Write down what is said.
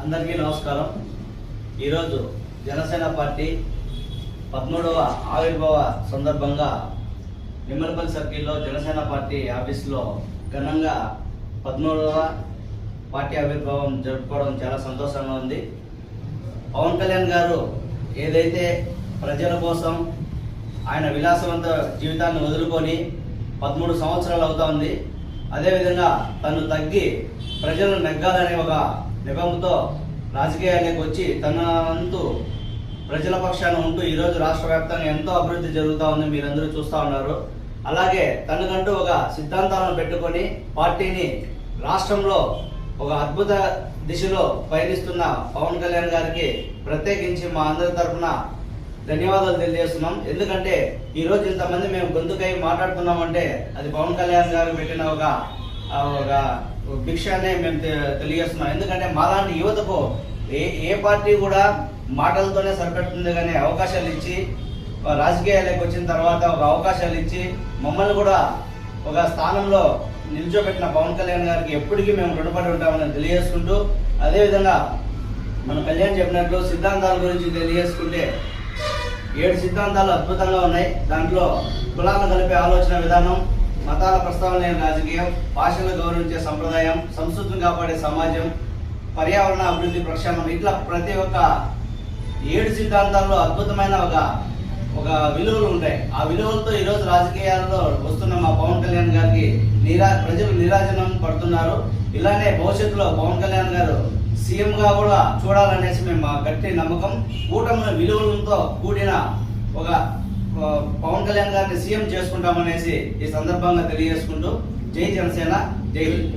అందరికీ నమస్కారం। ఈరోజు జనసేన పార్టీ 13వ ఆవిర్భావ సందర్భంగా నిమ్మలపల్లి సర్కిల్లో జనసేన పార్టీ ఆఫీసులో ఘనంగా 13వ పార్టీ ఆవిర్భావం జరుపుకోవడం చాలా సంతోషంగా ఉంది। పవన్ కళ్యాణ్ గారు ఏదైతే ప్రజల కోసం ఆయన విలాసవంత జీవితాన్ని వదులుకొని 13 సంవత్సరాలు అవుతా ఉంది। అదేవిధంగా తను తగ్గి ప్రజలను నెగ్గాలనే ఒక నిబంధనతో రాజకీయాలకు వచ్చి తన వంతు ప్రజల పక్షాన ఉంటూ ఈరోజు రాష్ట్ర వ్యాప్తంగా ఎంతో అభివృద్ధి జరుగుతూ ఉంది, మీరందరూ చూస్తూ ఉన్నారు। అలాగే తనకంటూ ఒక సిద్ధాంతాలను పెట్టుకొని పార్టీని రాష్ట్రంలో ఒక అద్భుత దిశలో పయనిస్తున్న పవన్ కళ్యాణ్ గారికి ప్రత్యేకించి మా అందరి తరఫున ధన్యవాదాలు తెలియజేస్తున్నాం। ఎందుకంటే ఈరోజు ఇంతమంది మేము గొంతుకై మాట్లాడుతున్నామంటే అది పవన్ కళ్యాణ్ గారు పెట్టిన ఒక భిక్షాన్ని మేము తెలియజేస్తున్నాం। ఎందుకంటే మాలాంటి యువతకు ఏ పార్టీ కూడా మాటలతోనే సరిపెడుతుంది, కానీ అవకాశాలు ఇచ్చి రాజకీయాలకు వచ్చిన తర్వాత ఒక అవకాశాలు ఇచ్చి మమ్మల్ని కూడా ఒక స్థానంలో నిల్చోబెట్టిన పవన్ కళ్యాణ్ గారికి ఎప్పటికీ మేము రుణపడి ఉంటామని తెలియజేసుకుంటూ, అదేవిధంగా మన కళ్యాణ్ చెప్పినట్లు సిద్ధాంతాల గురించి తెలియజేసుకుంటే 7 సిద్ధాంతాలు అద్భుతంగా ఉన్నాయి। దాంట్లో కులాలను కలిపే ఆలోచన విధానం, మతాల ప్రస్తావన లేని రాజకీయం, భాషలను గౌరవించే సంప్రదాయం, సంస్కృతిని కాపాడే సమాజం, పర్యావరణ అభివృద్ధి ప్రక్షాళన, ఇట్లా ప్రతి ఒక్క 7 సిద్ధాంతాల్లో అద్భుతమైన ఒక విలువలు ఉంటాయి। ఆ విలువలతో ఈరోజు రాజకీయాల్లో వస్తున్న మా పవన్ కళ్యాణ్ గారికి ప్రజలు నీరాజనం పడుతున్నారు। ఇలానే భవిష్యత్తులో పవన్ కళ్యాణ్ గారు సీఎం గా కూడా చూడాలనేసి మేము మా గట్టి నమ్మకం। కూటమి విలువలతో కూడిన ఒక పవన్ కళ్యాణ్ గారిని సీఎం చేసుకుంటామనేసి ఈ సందర్భంగా తెలియజేసుకుంటూ జై జనసేన, జై హింద్।